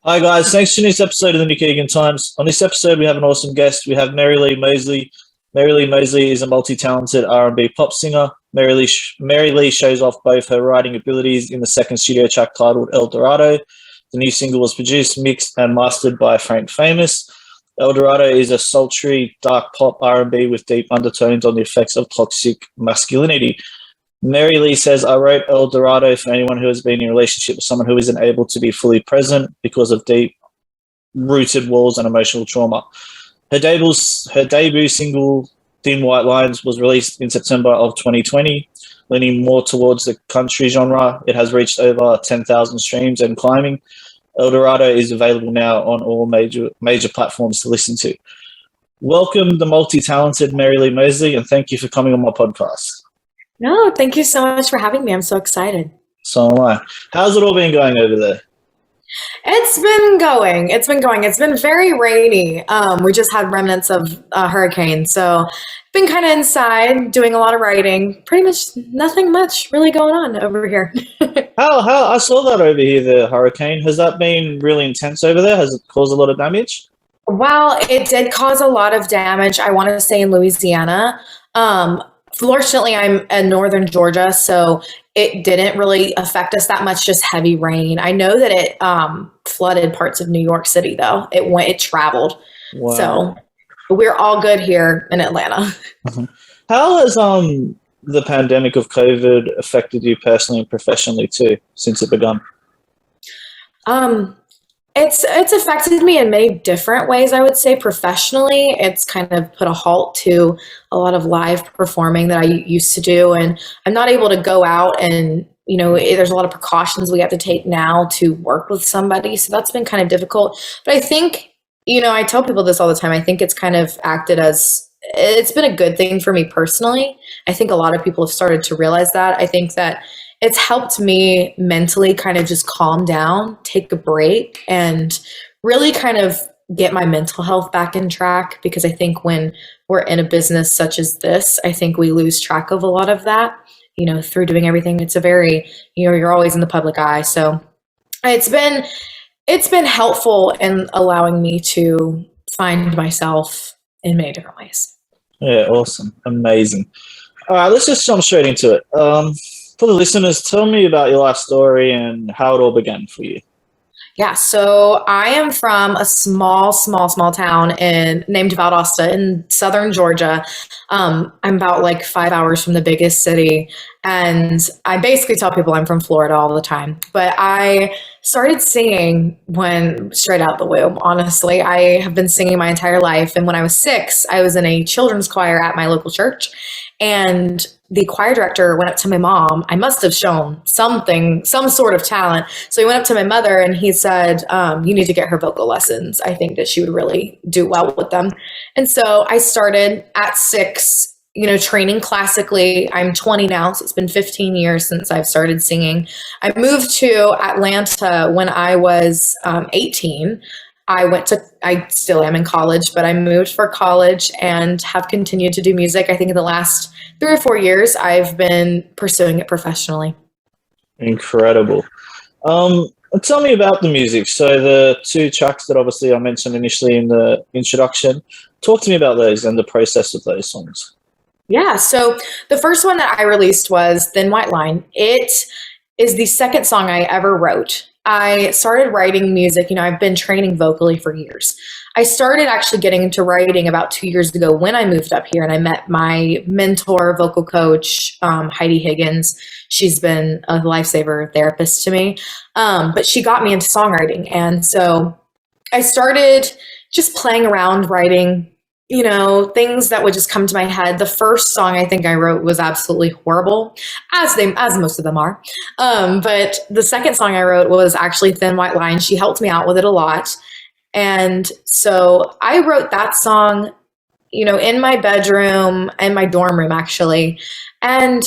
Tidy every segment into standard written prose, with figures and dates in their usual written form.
Hi guys, thanks for this episode of the Nick Egan Times. On this episode, we have an awesome guest. We have Mary Leigh Moseley. Mary Leigh Moseley is a multi-talented R&B pop singer. Mary Leigh shows off both her writing abilities in the second studio track titled El Dorado. The new single was produced, mixed, and mastered by Frank Famous. El Dorado is a sultry, dark pop R&B with deep undertones on the effects of toxic masculinity. Mary Leigh says, I wrote El Dorado for anyone who has been in a relationship with someone who isn't able to be fully present because of deep rooted walls and emotional trauma. Her debut single, Thin White Lines, was released in September of 2020. Leaning more towards the country genre, it has reached over 10,000 streams and climbing. El Dorado is available now on all major platforms to listen to. Welcome the multi-talented Mary Leigh Moseley, and thank you for coming on my podcast. No, thank you so much for having me. I'm so excited. So am I. How's it all been going over there? It's been going. It's been very rainy. We just had remnants of a hurricane. So been kind of inside doing a lot of writing. Pretty much nothing much really going on over here. How I saw that over here, the hurricane. Has that been really intense over there? Has it caused a lot of damage? Well, it did cause a lot of damage, I want to say, in Louisiana. Fortunately, I'm in northern Georgia, so it didn't really affect us that much, just heavy rain. I know that it flooded parts of New York City, though. It traveled. Wow. So we're all good here in Atlanta. Mhm. How has the pandemic of COVID affected you personally and professionally too, since it begun? Um, it's affected me in many different ways, I would say. Professionally, it's kind of put a halt to a lot of live performing that I used to do, and I'm not able to go out and, there's a lot of precautions we have to take now to work with somebody. So that's been kind of difficult. But I think, I tell people this all the time. I think it's kind of it's been a good thing for me personally. I think a lot of people have started to realize that. I think that it's helped me mentally kind of just calm down, take a break, and really kind of get my mental health back in track, because I think when we're in a business such as this, I think we lose track of a lot of that, through doing everything. It's a very, you're always in the public eye. So it's been helpful in allowing me to find myself in many different ways. Yeah, awesome. Amazing. All right, let's just jump straight into it. For the listeners, tell me about your life story and how it all began for you. Yeah, so I am from a small town named Valdosta in southern Georgia. I'm about like 5 hours from the biggest city, and I basically tell people I'm from Florida all the time. But I started singing when straight out the womb. Honestly, I have been singing my entire life, and when I was 6, I was in a children's choir at my local church, and the choir director went up to my mom. I must have shown some sort of talent. So he went up to my mother and he said, you need to get her vocal lessons. I think that she would really do well with them. And so I started at 6, training classically. I'm 20 now, so it's been 15 years since I've started singing. I moved to Atlanta when I was 18. I still am in college, but I moved for college and have continued to do music. I think in the last 3 or 4 years, I've been pursuing it professionally. Incredible. Tell me about the music. So the 2 tracks that obviously I mentioned initially in the introduction, talk to me about those and the process of those songs. Yeah, so the first one that I released was Thin White Line. It is the second song I ever wrote. I started writing music. I've been training vocally for years. I started actually getting into writing about 2 years ago when I moved up here, and I met my mentor, vocal coach, Heidi Higgins. She's been a lifesaver therapist to me, but she got me into songwriting. And so I started just playing around writing, things that would just come to my head. The first song I think I wrote was absolutely horrible, as most of them are. But the second song I wrote was actually Thin White Line. She helped me out with it a lot. And so I wrote that song, in my bedroom, in my dorm room, actually. And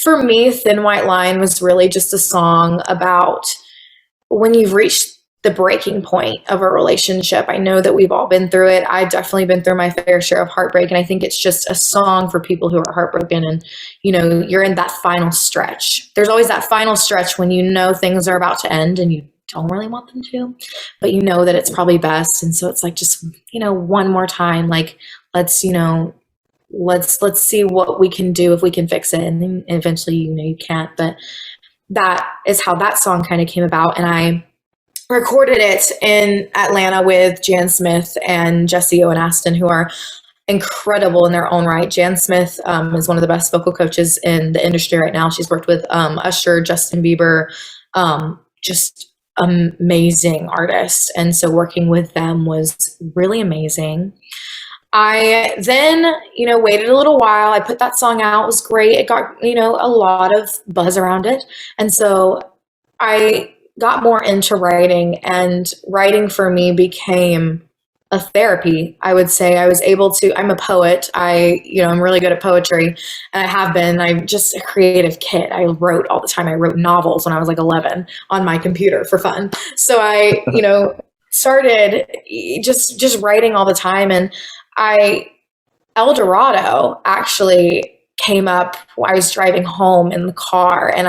for me, Thin White Line was really just a song about when you've reached the breaking point of a relationship. I know that we've all been through it. I've definitely been through my fair share of heartbreak. And I think it's just a song for people who are heartbroken and, you're in that final stretch. There's always that final stretch when things are about to end and you don't really want them to, but you know that it's probably best. And so it's like, just, one more time, like, let's, let's see what we can do, if we can fix it. And then eventually, you can't, but that is how that song kind of came about. And I recorded it in Atlanta with Jan Smith and Jesse Owen Aston, who are incredible in their own right. Jan Smith is one of the best vocal coaches in the industry right now. She's worked with Usher, Justin Bieber, just amazing artists. And so working with them was really amazing. I then, waited a little while. I put that song out. It was great. It got, a lot of buzz around it. And so I got more into writing, and writing for me became a therapy. I would say I was able to, I'm a poet. I'm really good at poetry, and I have been. I'm just a creative kid. I wrote all the time. I wrote novels when I was like 11 on my computer for fun. So I, started just writing all the time. And El Dorado actually came up while I was driving home in the car, and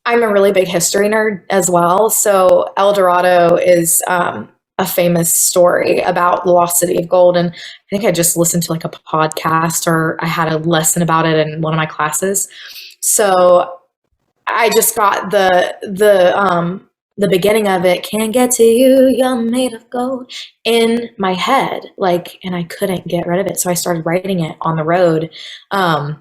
I'm a really big history nerd as well. So El Dorado is a famous story about the lost city of gold. And I think I just listened to like a podcast, or I had a lesson about it in one of my classes. So I just got the beginning of it, can't get to you, you're made of gold, in my head, and I couldn't get rid of it. So I started writing it on the road. I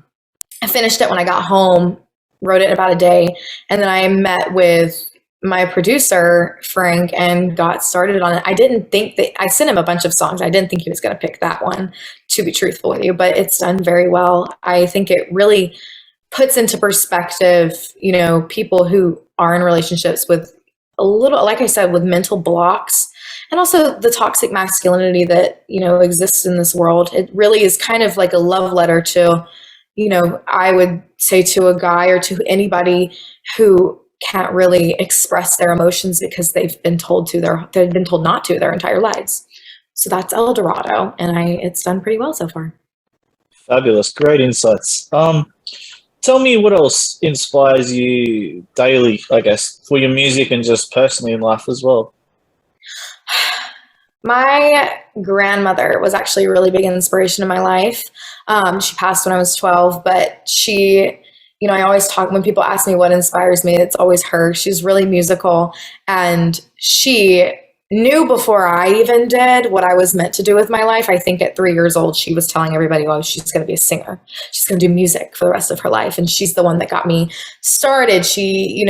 finished it when I got home, wrote it in about a day, and then I met with my producer, Frank, and got started on it. I didn't think I sent him a bunch of songs. I didn't think he was going to pick that one, to be truthful with you, but it's done very well. I think it really puts into perspective, people who are in relationships with a little, like I said, with mental blocks, and also the toxic masculinity that, exists in this world. It really is kind of like a love letter to, I would say, to a guy or to anybody who can't really express their emotions because they've been told not to their entire lives. So that's El Dorado, and it's done pretty well so far. Fabulous. Great insights. Tell me what else inspires you daily, I guess, for your music and just personally in life as well. My grandmother was actually a really big inspiration in my life. She passed when I was 12, but she, I always talk, when people ask me what inspires me, it's always her. She's really musical, and she knew before I even did what I was meant to do with my life. I think at 3 years old, she was telling everybody, oh, she's going to be a singer. She's going to do music for the rest of her life. And she's the one that got me started. She,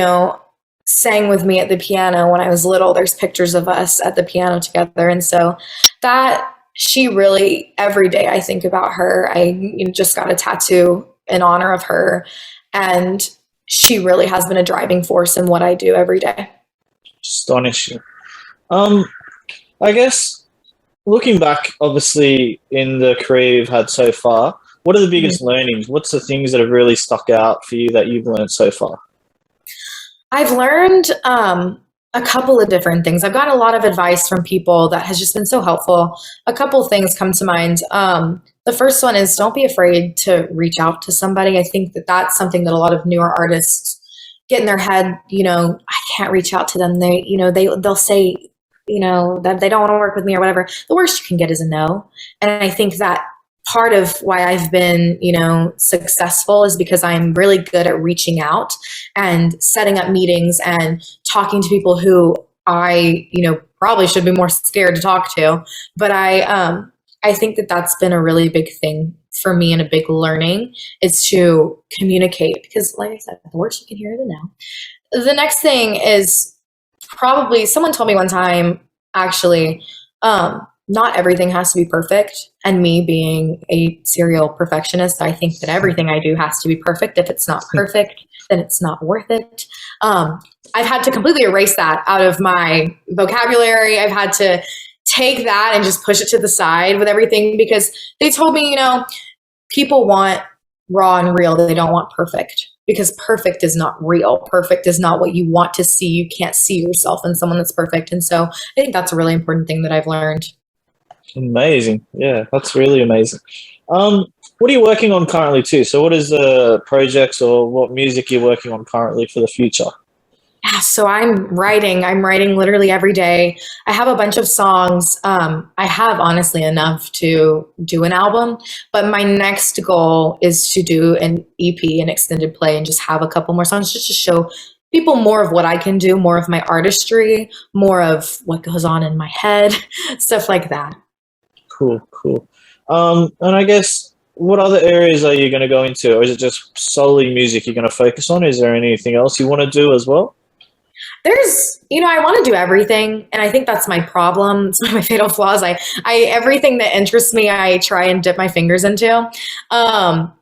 sang with me at the piano when I was little. There's pictures of us at the piano together. And so that, she really, every day I think about her. I just got a tattoo in honor of her. And she really has been a driving force in what I do every day. Astonishing. I guess looking back, obviously, in the career you've had so far, what are the biggest learnings? What's the things that have really stuck out for you that you've learned so far? I've learned a couple of different things. I've gotten a lot of advice from people that has just been so helpful. A couple of things come to mind. The first one is, don't be afraid to reach out to somebody. I think that that's something that a lot of newer artists get in their head. I can't reach out to them. They'll say, that they don't want to work with me or whatever. The worst you can get is a no. And I think that part of why I've been, successful is because I'm really good at reaching out and setting up meetings and talking to people who I, probably should be more scared to talk to. But I think that that's been a really big thing for me, and a big learning is to communicate, because like I said, the worst you can hear is a no. The next thing is, probably someone told me one time, actually, not everything has to be perfect. And me being a serial perfectionist, I think that everything I do has to be perfect. If it's not perfect, then it's not worth it. I've had to completely erase that out of my vocabulary. I've had to take that and just push it to the side with everything, because they told me, people want raw and real. They don't want perfect, because perfect is not real. Perfect is not what you want to see. You can't see yourself in someone that's perfect. And so I think that's a really important thing that I've learned. Amazing. Yeah, that's really amazing. What are you working on currently too? So what is the projects or what music you're working on currently for the future? Yeah, so I'm writing. I'm writing literally every day. I have a bunch of songs. I have honestly enough to do an album, but my next goal is to do an EP, an extended play, and just have a couple more songs just to show people more of what I can do, more of my artistry, more of what goes on in my head, stuff like that. Cool, cool. And I guess what other areas are you going to go into, or is it just solely music you're going to focus on? Is there anything else you want to do as well? I want to do everything, and I think that's my problem. It's one of my fatal flaws. Everything that interests me, I try and dip my fingers into.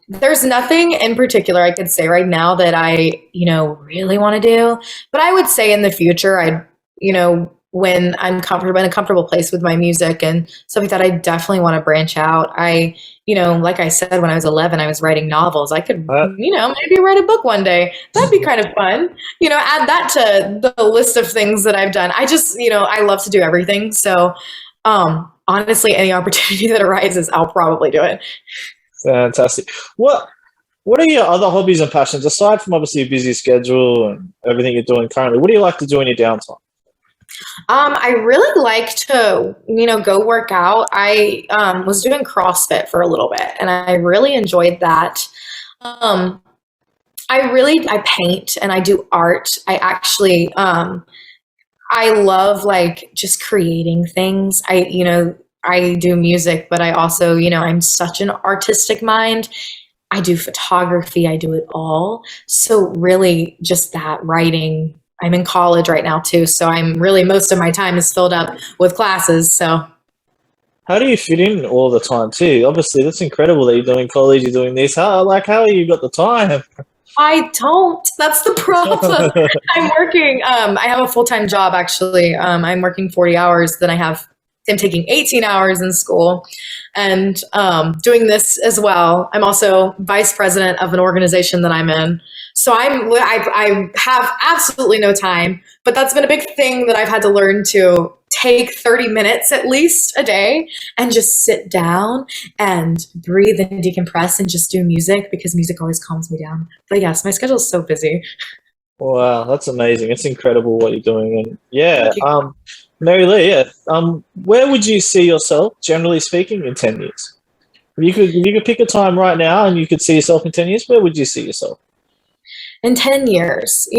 There's nothing in particular I could say right now that really want to do, but I would say in the future, when I'm comfortable in a comfortable place with my music and stuff like that, I definitely want to branch out. Like I said, when I was 11, I was writing novels. I could, maybe write a book one day. That'd be kind of fun. Add that to the list of things that I've done. I love to do everything. So, honestly, any opportunity that arises, I'll probably do it. Fantastic. What are your other hobbies and passions aside from obviously your busy schedule and everything you're doing currently? What do you like to do in your downtime? I really like to, go work out. I was doing CrossFit for a little bit, and I really enjoyed that. Um, I paint and I do art. I love like just creating things. I do music, but I also, I'm such an artistic mind. I do photography. I do it all. So really just that writing. I'm in college right now too. So most of my time is filled up with classes. So How do you fit in all the time too? Obviously, that's incredible that you're doing college, you're doing this. How you got the time? I don't. That's the problem. I'm working. I have a full-time job actually. I'm working 40 hours. Then I'm taking 18 hours in school and doing this as well. I'm also vice president of an organization that I'm in. So I have absolutely no time, but that's been a big thing that I've had to learn to take 30 minutes at least a day and just sit down and breathe and decompress and just do music because music always calms me down. But yes, my schedule is so busy. Wow, that's amazing. It's incredible what you're doing. And Thank you. Mary Leigh, where would you see yourself, generally speaking, in 10 years? If you could pick a time right now and you could see yourself in 10 years, where would you see yourself? In 10 years,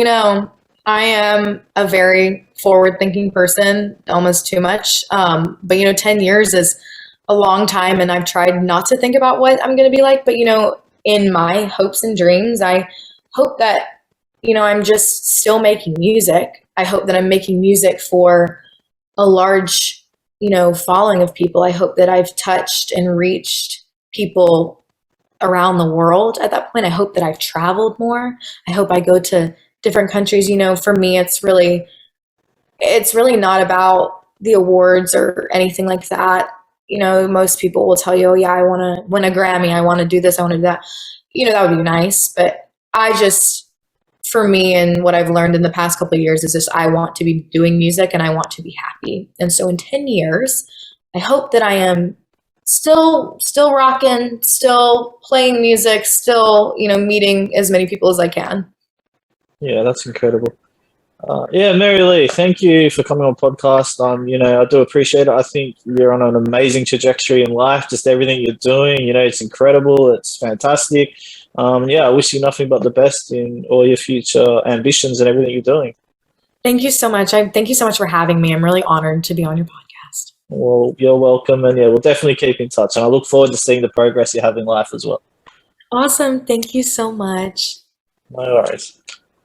I am a very forward thinking person, almost too much. But 10 years is a long time, and I've tried not to think about what I'm going to be like. But, in my hopes and dreams, I hope that, I'm just still making music. I hope that I'm making music for a large, following of people. I hope that I've touched and reached people around the world at that point. I hope that I've traveled more. I hope I go to different countries. For me, it's really not about the awards or anything like that. Most people will tell you, oh yeah, I want to win a Grammy. I want to do this. I want to do that. That would be nice. But for me and what I've learned in the past couple of years is just, I want to be doing music and I want to be happy. And so in 10 years, I hope that I am still rocking, still playing music, still, meeting as many people as I can. Yeah, that's incredible. Yeah, Mary Leigh, thank you for coming on podcast. I do appreciate it. I think you're on an amazing trajectory in life. Just everything you're doing, it's incredible. It's fantastic. Yeah, I wish you nothing but the best in all your future ambitions and everything you're doing. Thank you so much. Thank you so much for having me. I'm really honored to be on your podcast. Well, you're welcome. And yeah, we'll definitely keep in touch. And I look forward to seeing the progress you have in life as well. Awesome. Thank you so much. No worries.